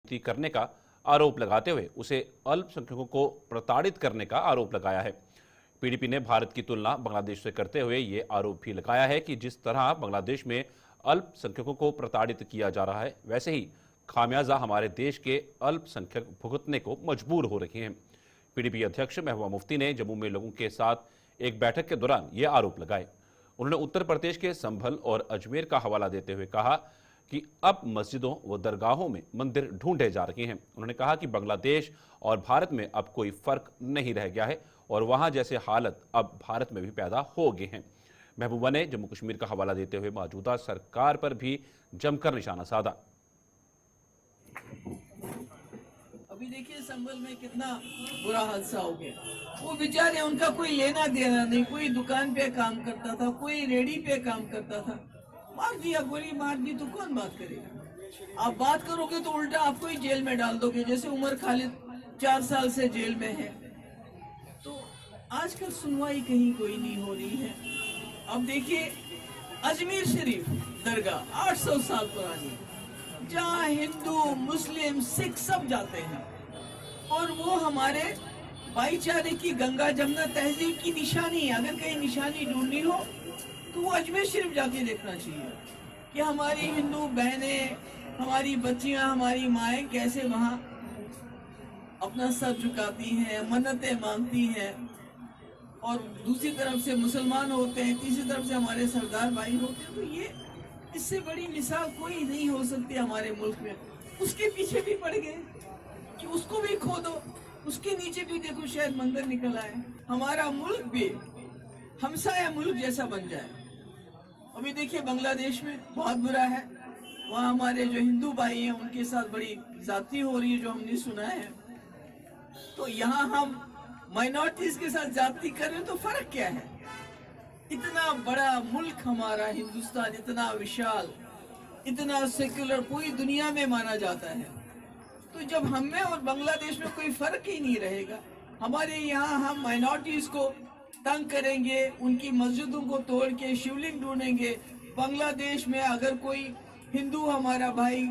करने का आरोप लगाते हुए उसे अल्पसंख्यकों को प्रताड़ित करने का आरोप लगाया है। पीडीपी ने भारत की तुलना बांग्लादेश से करते हुए ये आरोप भी लगाया है कि जिस तरह बांग्लादेश में अल्पसंख्यकों को प्रताड़ित किया जा रहा है, वैसे ही खामियाजा हमारे देश के अल्पसंख्यक भुगतने को मजबूर हो रहे हैं। पीडीपी अध्यक्ष महबूबा मुफ्ती ने जम्मू में लोगों के साथ एक बैठक के दौरान ये आरोप लगाए। उन्होंने उत्तर प्रदेश के संभल और अजमेर का हवाला देते हुए कहा कि अब मस्जिदों व दरगाहों में मंदिर ढूंढे जा रहे हैं। उन्होंने कहा कि बांग्लादेश और भारत में अब कोई फर्क नहीं रह गया है और वहां जैसे हालत अब भारत में भी पैदा हो गए हैं। महबूबा ने जम्मू कश्मीर का हवाला देते हुए मौजूदा सरकार पर भी जमकर निशाना साधा। अभी देखिए संभल में कितना बुरा हादसा हो गया। वो बेचारे, उनका कोई लेना देना नहीं, कोई दुकान पे काम करता था, कोई रेडी पे काम करता था, मार दिया, गोली मार दी, तो कौन बात करेगा? आप बात करोगे तो उल्टा आपको ही जेल में डाल दोगे, जैसे उमर खालिद 4 साल से जेल में है। तो आजकल सुनवाई कहीं कोई नहीं हो रही है। अब देखिए अजमेर शरीफ दरगाह 800 साल पुरानी, जहाँ हिंदू मुस्लिम सिख सब जाते हैं, और वो हमारे भाईचारे की गंगा जमुना तहजीब की निशानी है। अगर कहीं निशानी ढूंढनी हो तो वो अजमेर शरीफ जाके देखना चाहिए कि हमारी हिंदू बहनें, हमारी बच्चियां, हमारी माएँ कैसे वहाँ अपना सर झुकाती हैं, मन्नतें मांगती हैं। और दूसरी तरफ से मुसलमान होते हैं, तीसरी तरफ से हमारे सरदार भाई होते हैं। तो ये इससे बड़ी मिसाल कोई नहीं हो सकती हमारे मुल्क में। उसके पीछे भी पड़ गए कि उसको भी खोदो, उसके नीचे भी देखो शायद मंदिर निकल आए। हमारा मुल्क भी हमसाया मुल्क जैसा बन जाए। अभी देखिए बांग्लादेश में बहुत बुरा है, वहाँ हमारे जो हिंदू भाई हैं उनके साथ बड़ी ज्यादती हो रही है, जो हमने सुना है। तो यहाँ हम माइनॉरिटीज के साथ ज्यादती कर रहे हैं, तो फर्क क्या है? इतना बड़ा मुल्क हमारा हिंदुस्तान, इतना विशाल, इतना सेक्युलर, पूरी दुनिया में माना जाता है। तो जब हमें और बांग्लादेश में कोई फर्क ही नहीं रहेगा, हमारे यहाँ हम माइनॉरिटीज को तंग करेंगे, उनकी मस्जिदों को तोड़ के शिवलिंग ढूंढेंगे। बांग्लादेश में अगर कोई हिंदू हमारा भाई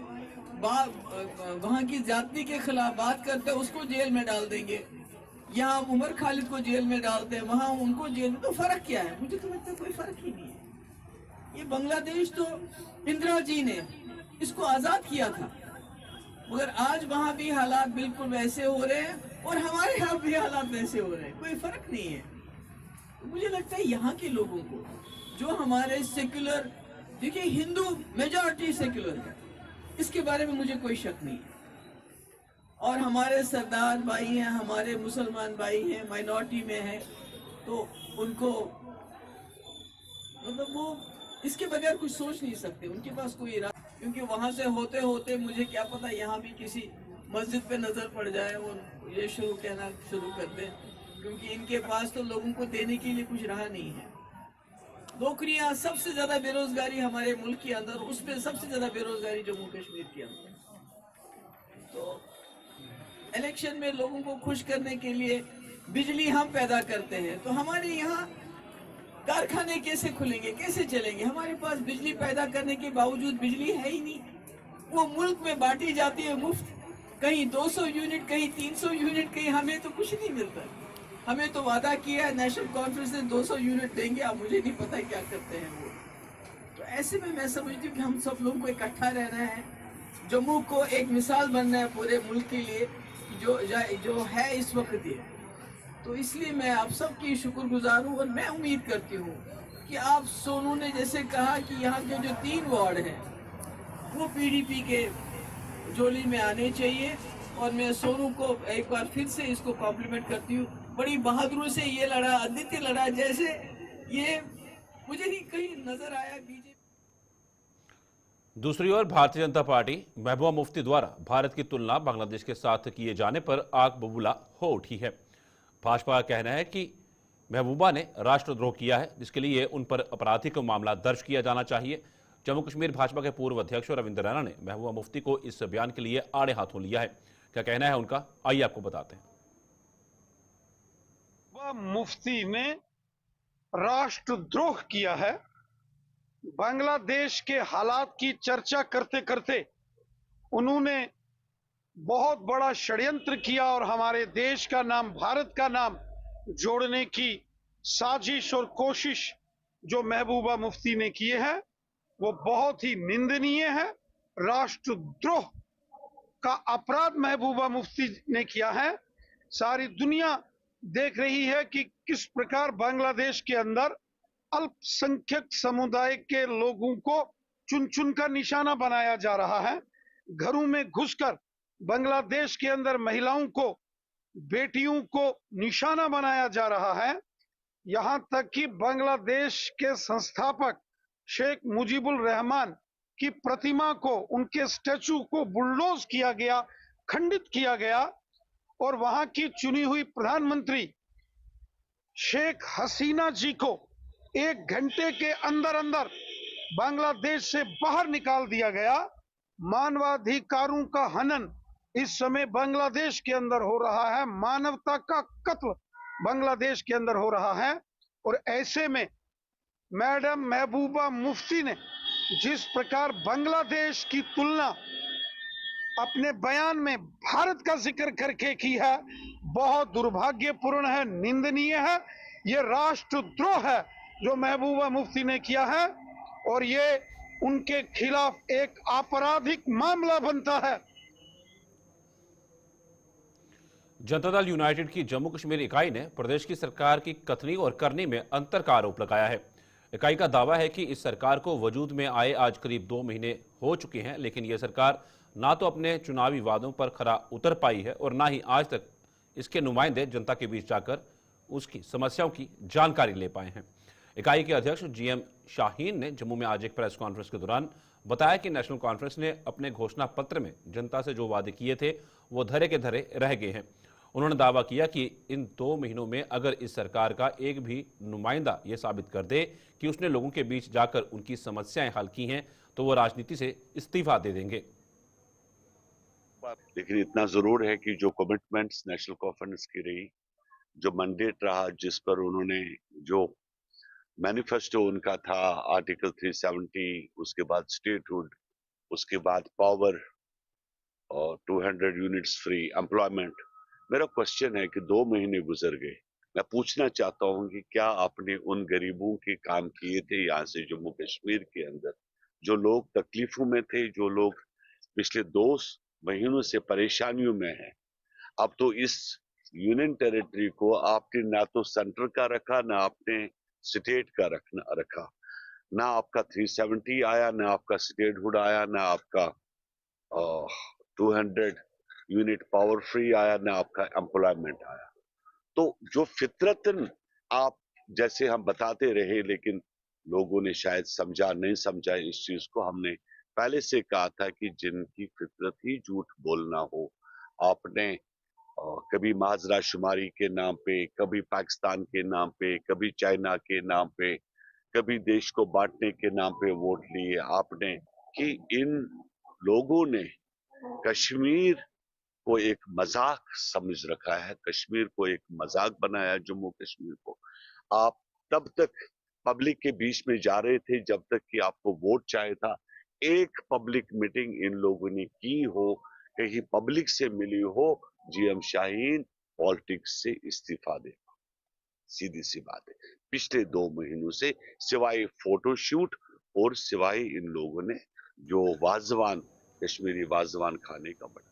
वहाँ की जाति के खिलाफ बात करते हैं, उसको जेल में डाल देंगे। यहाँ उमर खालिद को जेल में डालते हैं, वहाँ उनको जेल में। तो फर्क क्या है? मुझे तो लगता है कोई फर्क ही नहीं है। ये बांग्लादेश तो इंदिरा जी ने इसको आजाद किया था, मगर आज वहाँ भी हालात बिल्कुल वैसे हो रहे हैं और हमारे यहाँ भी हालात वैसे हो रहे हैं, कोई फर्क नहीं है। तो मुझे लगता है यहाँ के लोगों को, जो हमारे सेक्युलर, देखिए हिंदू मेजॉरिटी सेक्युलर है, इसके बारे में मुझे कोई शक नहीं है। और हमारे सरदार भाई हैं, हमारे मुसलमान भाई हैं, माइनॉरिटी में हैं, तो उनको मतलब वो इसके बगैर कुछ सोच नहीं सकते, उनके पास कोई इरादा। क्योंकि वहां से होते होते मुझे क्या पता यहाँ भी किसी मस्जिद पे नजर पड़ जाए और ये शुरू कहना शुरू कर दे, क्योंकि इनके पास तो लोगों को देने के लिए कुछ रहा नहीं है। नौकरियां, सबसे ज्यादा बेरोजगारी हमारे मुल्क के अंदर, उसमें सबसे ज्यादा बेरोजगारी जम्मू कश्मीर के अंदर। तो इलेक्शन में लोगों को खुश करने के लिए बिजली हम पैदा करते हैं, तो हमारे यहाँ कारखाने कैसे खुलेंगे, कैसे चलेंगे? हमारे पास बिजली पैदा करने के बावजूद बिजली है ही नहीं। वो मुल्क में बांटी जाती है मुफ्त, कहीं 200 यूनिट, कहीं 300 यूनिट, कहीं हमें तो कुछ नहीं मिलता। हमें तो वादा किया है नेशनल कॉन्फ्रेंस ने 200 यूनिट देंगे, अब मुझे नहीं पता क्या करते हैं वो। तो ऐसे में मैं समझती हूँ कि हम सब लोगों को इकट्ठा रहना है, जम्मू को एक मिसाल बनना है पूरे मुल्क के लिए, जो है इस वक्त ये। तो इसलिए मैं आप सबकी शुक्रगुजार हूँ और मैं उम्मीद करती हूँ कि आप, सोनू ने जैसे कहा कि यहाँ के जो 3 वार्ड हैं वो पीडीपी के झोली में आने चाहिए, और मैं सोनू को एक बार फिर से इसको कॉम्प्लीमेंट करती हूँ। बड़ी बहादुरी से ये लड़ा, आदित्य लड़ा, जैसे ये मुझे नहीं कहीं नजर आया बीजेपी। दूसरी ओर भारतीय जनता पार्टी महबूबा मुफ्ती द्वारा भारत की तुलना बांग्लादेश के साथ किए जाने पर आग बबूला हो उठी है। भाजपा का कहना है कि महबूबा ने राष्ट्रद्रोह किया है, जिसके लिए उन पर आपराधिक मामला दर्ज किया जाना चाहिए। जम्मू कश्मीर भाजपा के पूर्व अध्यक्ष रविंद्र रैना ने महबूबा मुफ्ती को इस बयान के लिए आड़े हाथों लिया है। क्या कहना है उनका, आइए आपको बताते हैं। मुफ्ती ने राष्ट्रद्रोह किया है। बांग्लादेश के हालात की चर्चा करते करते उन्होंने बहुत बड़ा षड्यंत्र किया और हमारे देश का नाम, भारत का नाम जोड़ने की साजिश और कोशिश जो महबूबा मुफ्ती ने किए हैं वो बहुत ही निंदनीय है। राष्ट्रद्रोह का अपराध महबूबा मुफ्ती ने किया है। सारी दुनिया देख रही है कि किस प्रकार बांग्लादेश के अंदर अल्पसंख्यक समुदाय के लोगों को चुन चुन कर निशाना बनाया जा रहा है। घरों में घुसकर बांग्लादेश के अंदर महिलाओं को, बेटियों को निशाना बनाया जा रहा है। यहां तक कि बांग्लादेश के संस्थापक शेख मुजीबुर रहमान की प्रतिमा को, उनके स्टैचू को बुलडोज किया गया, खंडित किया गया और वहां की चुनी हुई प्रधानमंत्री शेख हसीना जी को 1 घंटे के अंदर अंदर बांग्लादेश से बाहर निकाल दिया गया। मानवाधिकारों का हनन इस समय बांग्लादेश के अंदर हो रहा है, मानवता का कत्ल बांग्लादेश के अंदर हो रहा है। और ऐसे में मैडम महबूबा मुफ्ती ने जिस प्रकार बांग्लादेश की तुलना अपने बयान में भारत का जिक्र करके की है, बहुत दुर्भाग्यपूर्ण है, निंदनीय है। ये राष्ट्रद्रोह है जो महबूबा मुफ्ती ने किया है और ये उनके खिलाफ एक आपराधिक मामला बनता है। जनता दल यूनाइटेड की जम्मू कश्मीर इकाई ने प्रदेश की सरकार की कथनी और करनी में अंतर का आरोप लगाया है। इकाई का दावा है कि इस सरकार को वजूद में आए आज करीब 2 महीने हो चुके हैं, लेकिन यह सरकार ना तो अपने चुनावी वादों पर खरा उतर पाई है और ना ही आज तक इसके नुमाइंदे जनता के बीच जाकर उसकी समस्याओं की जानकारी ले पाए हैं। इकाई के अध्यक्ष GM शाहीन ने जम्मू में आज एक प्रेस कॉन्फ्रेंस के दौरान बताया कि नेशनल कॉन्फ्रेंस ने अपने घोषणा पत्र में जनता से जो वादे किए थे वो धरे के धरे रह गए हैं। उन्होंने दावा किया कि इन 2 महीनों में अगर इस सरकार का एक भी नुमाइंदा ये साबित कर दे कि उसने लोगों के बीच जाकर उनकी समस्याएं हल की हैं तो वो राजनीति से इस्तीफा दे देंगे। लेकिन इतना जरूर है कि जो कमिटमेंट्स नेशनल कॉन्फ्रेंस की रही, जो मैंडेट रहा, जिस पर उन्होंने जो मैनिफेस्टो उनका था, आर्टिकल 370, उसके बाद स्टेटहुड, उसके बाद पावर और 200 यूनिट्स फ्री एम्प्लॉयमेंट। मेरा क्वेश्चन है कि 2 महीने गुजर गए, मैं पूछना चाहता हूं कि क्या आपने उन गरीबों के काम किए थे यहाँ से जम्मू कश्मीर के अंदर, जो लोग तकलीफों में थे, जो लोग पिछले 2 महीनों से परेशानियों में हैं। अब तो इस यूनियन टेरिटरी को आपने ना तो सेंटर का रखा, ना आपने स्टेट का रखा, ना आपका 370 आया, ना आपका स्टेटहुड आया, ना आपका 200 यूनिट पावर फ्री आया, ना आपका एम्प्लॉयमेंट आया। तो जो फितरतन आप जैसे हम बताते रहे, लेकिन लोगों ने शायद समझा नहीं समझा इस चीज को। हमने पहले से कहा था कि जिनकी फितरत ही झूठ बोलना हो, आपने कभी माजरा शुमारी के नाम पे, कभी पाकिस्तान के नाम पे, कभी चाइना के नाम पे, कभी देश को बांटने के नाम पे वोट लिए आपने, कि इन लोगों ने कश्मीर को एक मजाक समझ रखा है, कश्मीर को एक मजाक बनाया, जम्मू कश्मीर को। आप तब तक पब्लिक के बीच में जा रहे थे जब तक कि आपको वोट चाहिए था। एक पब्लिक मीटिंग इन लोगों ने की हो, कहीं पब्लिक से मिली हो, GM शाहीन पॉलिटिक्स से इस्तीफा दे, सीधी सी बात है। पिछले 2 महीनों से सिवाय फोटोशूट और सिवाय इन लोगों ने जो वाजवान, कश्मीरी वाजवान खाने का बड़ा।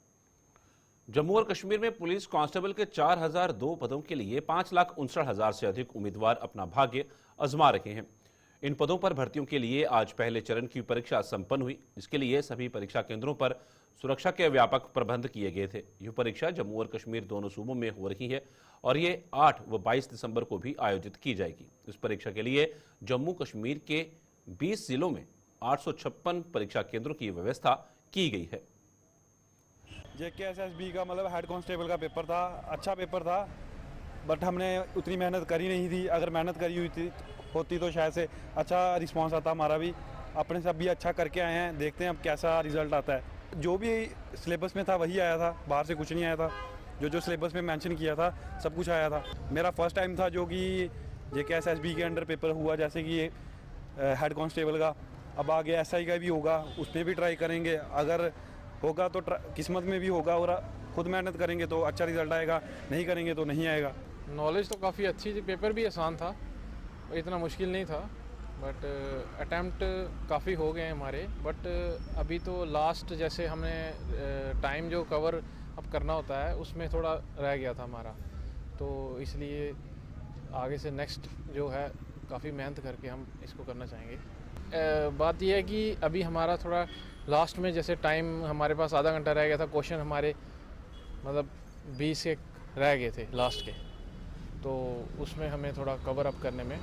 जम्मू और कश्मीर में पुलिस कांस्टेबल के 4002 पदों के लिए 5,59,000 से अधिक उम्मीदवार अपना भाग्य आजमा रहे हैं। इन पदों पर भर्तियों के लिए आज पहले चरण की परीक्षा संपन्न हुई। इसके लिए सभी परीक्षा केंद्रों पर सुरक्षा के व्यापक प्रबंध किए गए थे। यह परीक्षा जम्मू और कश्मीर दोनों सूबों में हो रही है और ये 8 व 22 दिसंबर को भी आयोजित की जाएगी। इस परीक्षा के लिए जम्मू कश्मीर के 20 जिलों में 856 परीक्षा केंद्रों की व्यवस्था की गई है। JKSSB का मतलब हेड कांस्टेबल का पेपर था, अच्छा पेपर था, बट हमने उतनी मेहनत करी नहीं थी। अगर मेहनत करी हुई होती तो शायद से अच्छा रिस्पांस आता हमारा भी। अपने सब भी अच्छा करके आए हैं, देखते हैं अब कैसा रिजल्ट आता है। जो भी सिलेबस में था वही आया था, बाहर से कुछ नहीं आया था। जो सिलेबस में मेंशन किया था सब कुछ आया था। मेरा फर्स्ट टाइम था जो कि JKSSB के अंडर पेपर हुआ, जैसे कि हेड कांस्टेबल का। अब आगे SI का भी होगा, उसमें भी ट्राई करेंगे। अगर होगा तो किस्मत में भी होगा, और खुद मेहनत करेंगे तो अच्छा रिजल्ट आएगा, नहीं करेंगे तो नहीं आएगा। नॉलेज तो काफ़ी अच्छी थी, पेपर भी आसान था, इतना मुश्किल नहीं था, बट अटैम्प्ट काफ़ी हो गए हैं हमारे। बट अभी तो लास्ट जैसे हमें टाइम जो कवर अब करना होता है उसमें थोड़ा रह गया था हमारा, तो इसलिए आगे से नेक्स्ट जो है काफ़ी मेहनत करके हम इसको करना चाहेंगे। बात यह है कि अभी हमारा थोड़ा लास्ट में जैसे टाइम हमारे पास आधा घंटा रह गया था, क्वेश्चन हमारे मतलब 20 एक रह गए थे लास्ट के, तो उसमें हमें थोड़ा कवर अप करने में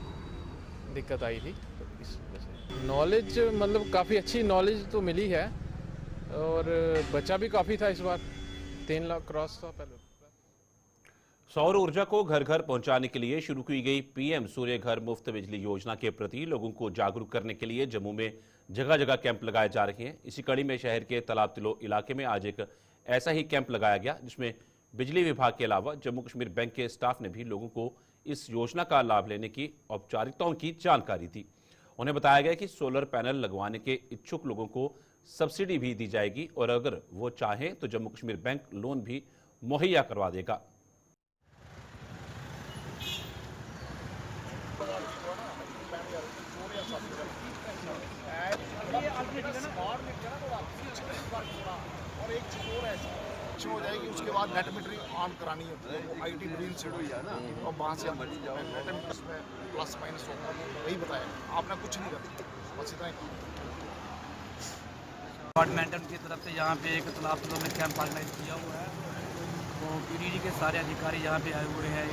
दिक्कत आई थी। तो इस वजह से नॉलेज मतलब काफ़ी अच्छी नॉलेज तो मिली है, और बच्चा भी काफ़ी था इस बार, 3 लाख क्रॉस था पहले। सौर ऊर्जा को घर घर पहुंचाने के लिए शुरू की गई पीएम सूर्य घर मुफ्त बिजली योजना के प्रति लोगों को जागरूक करने के लिए जम्मू में जगह जगह कैंप लगाए जा रहे हैं। इसी कड़ी में शहर के तालाब तिलो इलाके में आज एक ऐसा ही कैंप लगाया गया, जिसमें बिजली विभाग के अलावा जम्मू कश्मीर बैंक के स्टाफ ने भी लोगों को इस योजना का लाभ लेने की औपचारिकताओं की जानकारी दी। उन्हें बताया गया कि सोलर पैनल लगवाने के इच्छुक लोगों को सब्सिडी भी दी जाएगी, और अगर वो चाहें तो जम्मू कश्मीर बैंक लोन भी मुहैया करवा देगा। हो जाएगी, उसके बाद नेट मीटरिंग ऑन करानी होती है, आईटी ग्रीन सीड हुई है ना, और वहाँ से नेट में प्लस माइनस होगा, वही बताया, आपने कुछ नहीं करना, बस इतना ही। डिपार्टमेंट की तरफ से यहाँ पे एक तालाब तिलो में कैंप ऑर्गेनाइज किया हुआ है, तो पीडीडी के सारे अधिकारी यहाँ पे आए हुए हैं,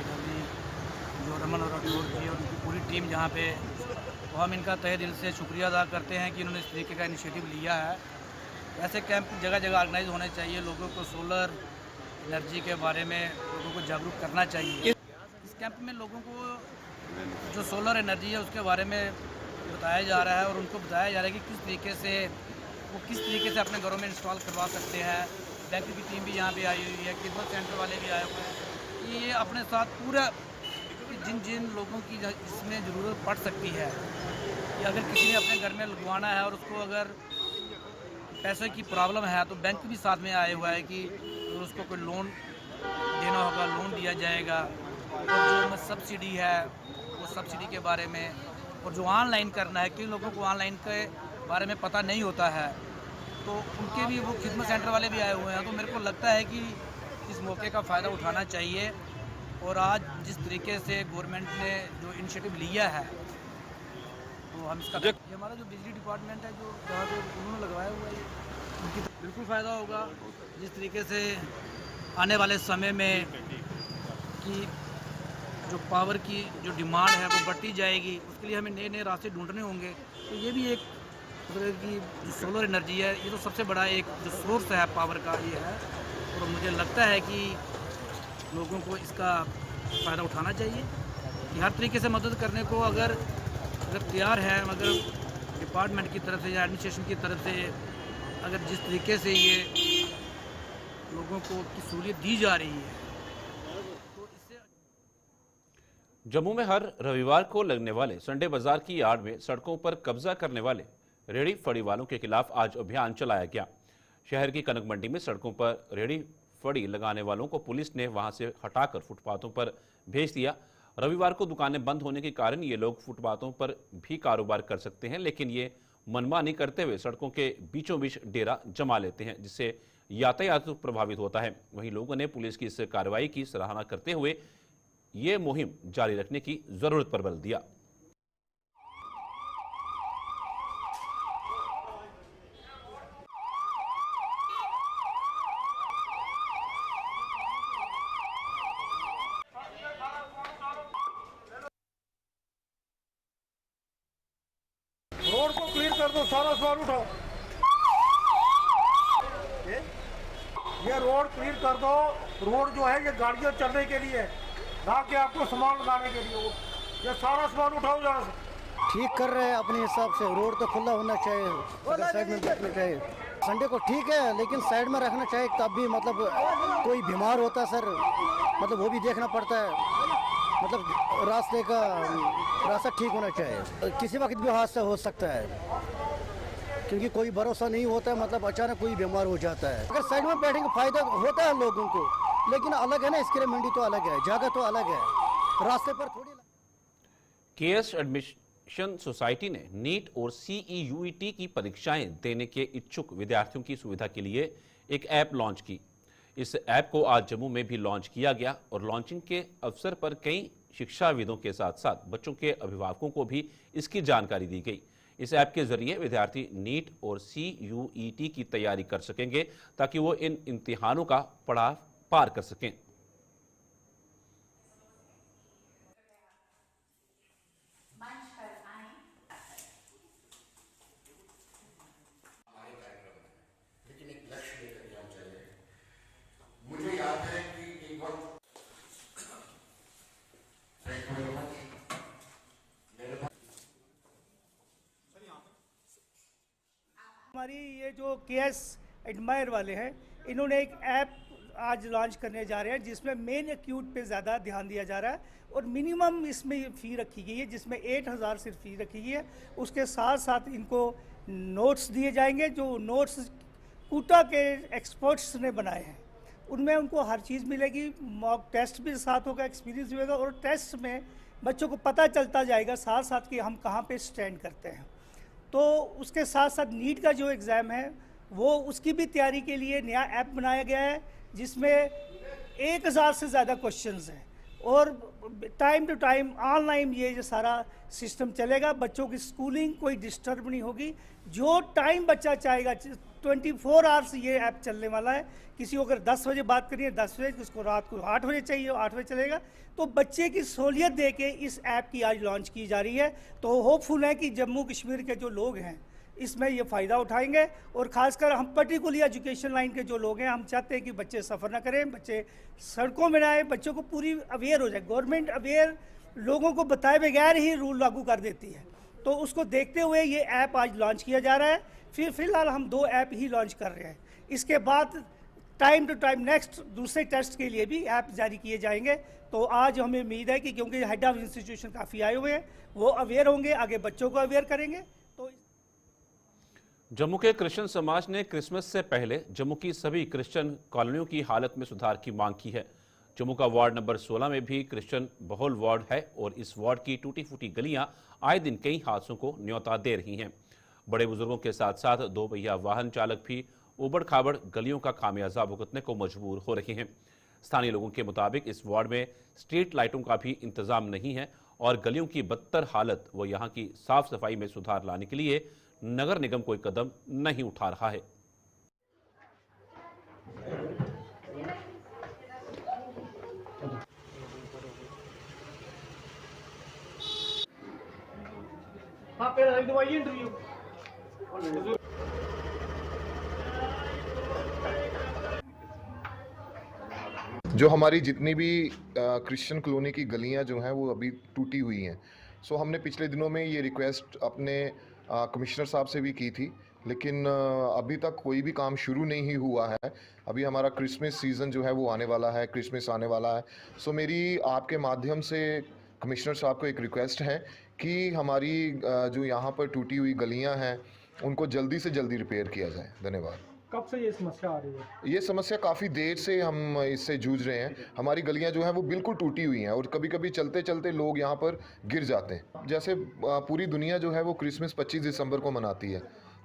जो रमन और राठौर जी और उनकी पूरी टीम यहाँ पे, तो हम इनका तहे दिल से शुक्रिया अदा करते हैं कि इन्होंने इस तरीके का इनिशिएटिव लिया है। ऐसे कैंप जगह जगह ऑर्गेनाइज होने चाहिए, लोगों को सोलर एनर्जी के बारे में लोगों को जागरूक करना चाहिए। इस कैंप में लोगों को जो सोलर एनर्जी है उसके बारे में बताया जा रहा है, और उनको बताया जा रहा है कि किस तरीके से अपने घरों में इंस्टॉल करवा सकते हैं। बैंक की टीम भी यहाँ पे आई हुई है, खिदमत सेंटर वाले भी आए हुए हैं। ये अपने साथ पूरा जिन लोगों की इसमें ज़रूरत पड़ सकती है, कि अगर किसी ने अपने घर में लगवाना है और उसको अगर पैसे की प्रॉब्लम है, तो बैंक भी साथ में आया हुआ है कि अगर उसको कोई लोन देना होगा, लोन दिया जाएगा। और जो सब्सिडी है वो सब्सिडी के बारे में, और जो ऑनलाइन करना है, कई लोगों को ऑनलाइन के बारे में पता नहीं होता है, तो उनके भी वो खिदमत सेंटर वाले भी आए हुए हैं। तो मेरे को लगता है कि इस मौके का फ़ायदा उठाना चाहिए, और आज जिस तरीके से गवर्नमेंट ने जो इनिशिएटिव लिया है, तो हम इसका ये हमारा जो बिजली डिपार्टमेंट है, जो जहाँ पे उन्होंने लगवाया हुआ है, उनकी बिल्कुल फ़ायदा होगा। जिस तरीके से आने वाले समय में कि जो पावर की जो डिमांड है वो बढ़ती जाएगी, उसके लिए हमें नए नए रास्ते ढूंढने होंगे। तो ये भी एक मतलब कि जो सोलर एनर्जी है, ये तो सबसे बड़ा एक जो सोर्स है पावर का ये है, और मुझे लगता है कि लोगों को इसका फ़ायदा उठाना चाहिए, कि हर तरीके से मदद करने को अगर तैयार है, मगर डिपार्टमेंट की तरफ से या एडमिनिस्ट्रेशन की तरफ से अगर जिस तरीके से ये लोगों को की सहूलियत दी जा रही है, तो इससे। जम्मू में हर रविवार को लगने वाले संडे बाजार की यार्ड में सड़कों पर कब्जा करने वाले रेहड़ी फड़ी वालों के खिलाफ आज अभियान चलाया गया। शहर की कनक मंडी में सड़कों पर रेहड़ी फड़ी लगाने वालों को पुलिस ने वहां से हटाकर फुटपाथों पर भेज दिया। रविवार को दुकानें बंद होने के कारण ये लोग फुटपाथों पर भी कारोबार कर सकते हैं, लेकिन ये मनमानी करते हुए सड़कों के बीचों बीच डेरा जमा लेते हैं, जिससे यातायात प्रभावित होता है। वहीं लोगों ने पुलिस की इस कार्रवाई की सराहना करते हुए ये मुहिम जारी रखने की जरूरत पर बल दिया। रोड को क्लियर कर दो, सारा सामान उठाओ। ये रोड क्लियर कर दो। रोड जो है ये गाड़ियां चलने के लिए, ना कि आपको सामान लगाने के लिए। ये सारा सामान उठाओ यहाँ से। ठीक कर रहे हैं अपने हिसाब से। रोड तो खुला होना चाहिए, साइड में रखना चाहिए। संडे को ठीक है, लेकिन साइड में रखना चाहिए, तब भी मतलब कोई बीमार होता सर, मतलब वो भी देखना पड़ता है। मतलब रास्ता ठीक होना चाहिए। किसी वक्त भी हादसा हो सकता है, क्योंकि कोई भरोसा नहीं होता है, मतलब अचानक कोई बीमार हो जाता है। अगर साइड में बैठेंगे फायदा होता है लोगों को, लेकिन अलग है ना, इसके लिए मंडी तो अलग है, जगह तो अलग है, रास्ते पर थोड़ी। केएस एडमिशन सोसाइटी ने नीट और CEUET की परीक्षाएं देने के इच्छुक विद्यार्थियों की सुविधा के लिए एक ऐप लॉन्च की। इस ऐप को आज जम्मू में भी लॉन्च किया गया और लॉन्चिंग के अवसर पर कई शिक्षाविदों के साथ साथ बच्चों के अभिभावकों को भी इसकी जानकारी दी गई। इस ऐप के जरिए विद्यार्थी नीट और CUET की तैयारी कर सकेंगे ताकि वो इन इम्तिहानों का पड़ाव पार कर सकें। मुझे याद है कि एक वक्त हमारी ये जो केएस एडमायर वाले हैं, इन्होंने एक ऐप आज लॉन्च करने जा रहे हैं जिसमें मेन एक्यूट पे ज़्यादा ध्यान दिया जा रहा है और मिनिमम इसमें फ़ी रखी गई है जिसमें 8,000 सिर्फ फ़ी रखी गई है। उसके साथ साथ इनको नोट्स दिए जाएंगे जो नोट्स कूटा के एक्सपर्ट्स ने बनाए हैं, उनमें उनको हर चीज़ मिलेगी। मॉक टेस्ट भी साथ होगा, एक्सपीरियंस भी होगा और टेस्ट में बच्चों को पता चलता जाएगा साथ साथ कि हम कहाँ पे स्टैंड करते हैं। तो उसके साथ साथ नीट का जो एग्ज़ाम है वो उसकी भी तैयारी के लिए नया ऐप बनाया गया है जिसमें 1,000 से ज़्यादा क्वेश्चंस हैं और टाइम टू टाइम ऑनलाइन ये जो सारा सिस्टम चलेगा। बच्चों की स्कूलिंग कोई डिस्टर्ब नहीं होगी, जो टाइम बच्चा चाहेगा 24 आवर्स ये ऐप चलने वाला है। किसी को अगर 10 बजे बात करनी है 10 बजे, किसको रात को 8 बजे चाहिए 8 बजे चलेगा। तो बच्चे की सहूलियत दे के इस ऐप की आज लॉन्च की जा रही है। तो होपफुल है कि जम्मू कश्मीर के जो लोग हैं इसमें ये फ़ायदा उठाएंगे और ख़ासकर हम पर्टिकुलरली एजुकेशन लाइन के जो लोग हैं, हम चाहते हैं कि बच्चे सफ़र ना करें, बच्चे सड़कों में ना आए, बच्चों को पूरी अवेयर हो जाए। गवर्नमेंट अवेयर लोगों को बताए बगैर ही रूल लागू कर देती है, तो उसको देखते हुए ये ऐप आज लॉन्च किया जा रहा है। फिलहाल हम 2 ऐप ही लॉन्च कर रहे हैं, इसके बाद टाइम टू टाइम नेक्स्ट दूसरे टेस्ट के लिए भी ऐप जारी किए जाएंगे। तो आज हमें उम्मीद है कि क्योंकि हेड ऑफ इंस्टीट्यूशन काफ़ी आए हुए हैं, वो अवेयर होंगे, आगे बच्चों को अवेयर करेंगे। तो जम्मू के क्रिश्चियन समाज ने क्रिसमस से पहले जम्मू की सभी क्रिश्चियन कॉलोनियों की हालत में सुधार की मांग की है। जम्मू का वार्ड नंबर 16 में भी क्रिश्चियन बहुल वार्ड है और इस वार्ड की टूटी फूटी गलियां आए दिन कई हादसों को न्योता दे रही हैं। बड़े बुजुर्गों के साथ साथ 2 पहिया वाहन चालक भी उबड़ खाबड़ गलियों का खामियाजा भुगतने को मजबूर हो रहे हैं। स्थानीय लोगों के मुताबिक इस वार्ड में स्ट्रीट लाइटों का भी इंतजाम नहीं है और गलियों की बदतर हालत व यहाँ की साफ सफाई में सुधार लाने के लिए नगर निगम कोई कदम नहीं उठा रहा है। जो हमारी जितनी भी क्रिश्चियन कॉलोनी की गलियां जो हैं वो अभी टूटी हुई हैं। सो हमने पिछले दिनों में ये रिक्वेस्ट अपने कमिश्नर साहब से भी की थी, लेकिन अभी तक कोई भी काम शुरू नहीं हुआ है। अभी हमारा क्रिसमस सीज़न जो है वो आने वाला है, क्रिसमस आने वाला है। सो मेरी आपके माध्यम से कमिश्नर साहब को एक रिक्वेस्ट है कि हमारी जो यहाँ पर टूटी हुई गलियाँ हैं उनको जल्दी से जल्दी रिपेयर किया जाए। धन्यवाद। कब से ये समस्या आ रही है? ये समस्या काफ़ी देर से हम इससे जूझ रहे हैं। हमारी गलियां जो हैं वो बिल्कुल टूटी हुई हैं और कभी कभी चलते चलते लोग यहाँ पर गिर जाते हैं। जैसे पूरी दुनिया जो है वो क्रिसमस 25 दिसंबर को मनाती है,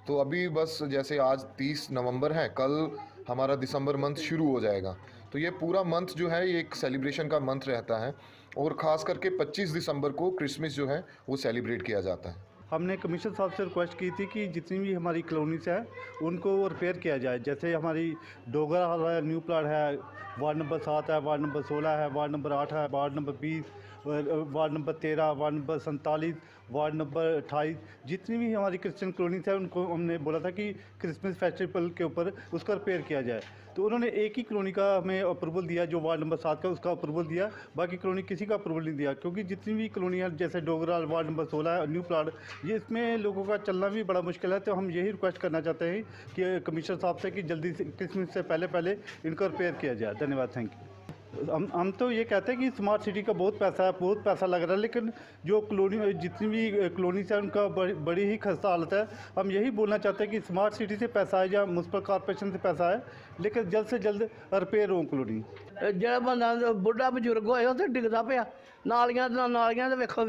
तो अभी बस जैसे आज 30 नवंबर है, कल हमारा दिसंबर मंथ शुरू हो जाएगा। तो ये पूरा मंथ जो है ये एक सेलिब्रेशन का मंथ रहता है और ख़ास करके 25 दिसंबर को क्रिसमस जो है वो सेलिब्रेट किया जाता है। हमने कमिश्नर साहब से रिक्वेस्ट की थी कि जितनी भी हमारी कॉलोनीज है उनको रिपेयर किया जाए। जैसे हमारी डोगरा हाल है, न्यू प्लाट है, वार्ड नंबर 7 है, वार्ड नंबर 16 है, वार्ड नंबर 8 है, ward number 20, ward number 13, ward number 47, ward number 28, जितनी भी हमारी क्रिश्चियन कॉलोनीज है उनको हमने बोला था कि क्रिसमस फेस्टिवल के ऊपर उसका रिपेयर किया जाए। तो उन्होंने एक ही कॉलोनी का हमें अप्रूवल दिया, जो वार्ड नंबर 7 का उसका अप्रूवल दिया, बाकी कॉलोनी किसी का अप्रूवल नहीं दिया। क्योंकि जितनी भी कॉलोनी है जैसे डोगरा वार्ड नंबर 16 है, न्यू प्लाट, ये इसमें लोगों का चलना भी बड़ा मुश्किल है। तो हम यही रिक्वेस्ट करना चाहते हैं कि कमिश्नर साहब से कि जल्दी से क्रिसमस से पहले इनका रिपेयर किया जाए। धन्यवाद, थैंक यू। हम तो ये कहते हैं कि स्मार्ट सिटी का बहुत पैसा लग रहा है, लेकिन जो कॉलोनी जितनी भी कॉलोनीज है उनका बड़ी ही खस्ता हालत है। हम यही बोलना चाहते हैं कि स्मार्ट सिटी से पैसा आए या म्यूनसिपल कॉरपोरेशन से पैसा आए, लेकिन जल्द से जल्द रिपेयर हो कॉलोनी। ਜਿਹੜਾ ਬੰਦਾ ਬੁੱਢਾ ਬਜ਼ੁਰਗ ਹੋਏ ਉਹ ਤੇ ਡਿੱਗਦਾ ਪਿਆ, ਨਾਲੀਆਂ ਤੇ ਵੇਖੋ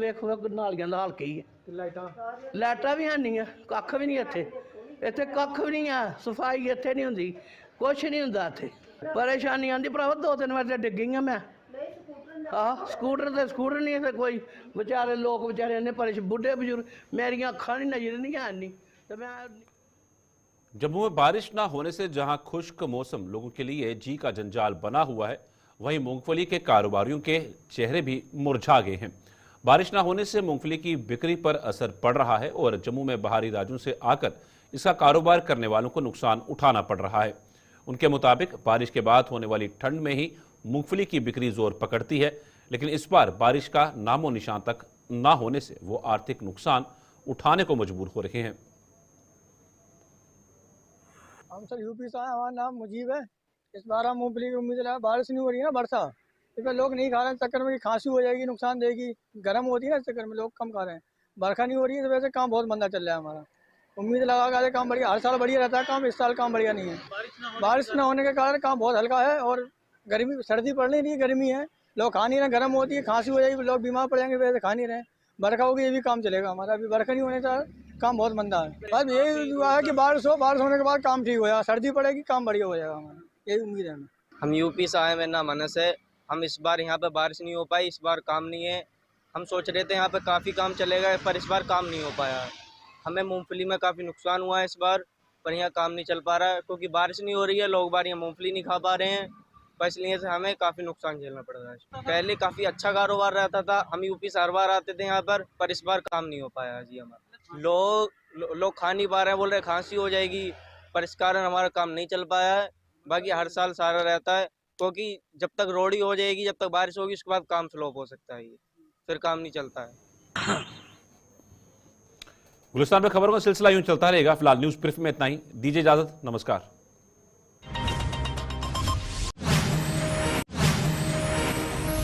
ਨਾਲੀਆਂ ਦਾ ਹਾਲ ਕੀ ਹੈ। ਲਾਈਟਾਂ ਵੀ ਹੈ ਨਹੀਂ ਆ, ਕੱਖ ਵੀ ਨਹੀਂ ਇੱਥੇ ਕੱਖ ਵੀ ਨਹੀਂ ਆ, ਸਫਾਈ ਇੱਥੇ ਨਹੀਂ ਹੁੰਦੀ, ਕੁਛ ਨਹੀਂ ਹੁੰਦਾ ਇੱਥੇ। ਪਰੇਸ਼ਾਨੀ ਆਂਦੀ ਭਰਾਵਾ 2-3 ਵਾਰ ਤੇ ਡਿੱਗ ਗਈਆਂ ਮੈਂ। ਸਕੂਟਰ ਨਹੀਂ ਤੇ ਕੋਈ ਵਿਚਾਰੇ ਲੋਕ ਵਿਚਾਰੇ ਨੇ ਬੁੱਢੇ ਬਜ਼ੁਰਗ, ਮੇਰੀਆਂ ਅੱਖਾਂ ਨਹੀਂ ਨਜ਼ਰ नहीं आनी तो मैं। जम्मू में बारिश ना होने से जहां खुश्क मौसम लोगों के लिए जी का जंजाल बना हुआ है, वहीं मूंगफली के कारोबारियों के चेहरे भी मुरझा गए हैं। बारिश ना होने से मूंगफली की बिक्री पर असर पड़ रहा है और जम्मू में बाहरी राज्यों से आकर इसका कारोबार करने वालों को नुकसान उठाना पड़ रहा है। उनके मुताबिक बारिश के बाद होने वाली ठंड में ही मूंगफली की बिक्री जोर पकड़ती है, लेकिन इस बार बारिश का नामो निशान तक ना होने से वो आर्थिक नुकसान उठाने को मजबूर हो रहे हैं। हम सर यूपी से आए, हमारा नाम मुजीब है। इस बार हम मूंगफली की उम्मीद है, बारिश नहीं हो रही है ना, वर्षा, इसमें लोग नहीं खा रहे हैं, चक्कर में खांसी हो जाएगी, नुकसान देगी, गर्म होती है ना, इस चक्कर में लोग कम खा रहे हैं। बरखा नहीं हो रही है, इस वजह से काम बहुत मंदा चल रहा है हमारा। उम्मीद लगा कर काम बढ़िया, हर साल बढ़िया रहता है काम, इस साल काम बढ़िया नहीं है। बारिश न होने के कारण काम बहुत हल्का है और गर्मी सर्दी पड़ नहीं रही है, गर्मी है, लोग खा नहीं रहे, गर्म होती है, खांसी हो जाएगी, लोग बीमार पड़ जाएंगे, वजह से खा नहीं रहे। बरखा होगी ये भी काम चलेगा हमारा, अभी बरखा नहीं होने का काम बहुत मंदा है। बस यही हुआ है कि बारिश होने के बाद काम ठीक हो जाएगा, सर्दी पड़ेगी काम बढ़िया हो जाएगा हमारा, यही उम्मीद है हमें। हम यूपी से आए, मेरा नाम अनस है। हम इस बार यहाँ पे बारिश नहीं हो पाई, इस बार काम नहीं है। हम सोच रहे थे यहाँ पे काफ़ी काम चलेगा, पर इस बार काम नहीं हो पाया। हमें मूंगफली में काफ़ी नुकसान हुआ है इस बार, पर यहाँ काम नहीं चल पा रहा है क्योंकि बारिश नहीं हो रही है, लोग बार यहाँ मूंगफली नहीं खा पा रहे हैं, बस इसलिए से हमें काफ़ी नुकसान झेलना पड़ रहा है। पहले काफ़ी अच्छा कारोबार रहता था, हम यूपी से हर बार आते थे यहाँ पर इस बार काम नहीं हो पाया जी हमारा। लोग खा नहीं पा रहे हैं, बोल रहे खांसी हो जाएगी, पर इस कारण हमारा काम नहीं चल पाया है। बाकी हर साल सारा रहता है क्योंकि जब तक रोडी हो जाएगी, जब तक बारिश होगी, उसके बाद काम स्लोप हो सकता है, फिर काम नहीं चलता है। गुलिस्तान में खबरों का सिलसिला यूं चलता रहेगा। फिलहाल न्यूज ब्रीफ में इतना ही, दीजिए इजाजत, नमस्कार।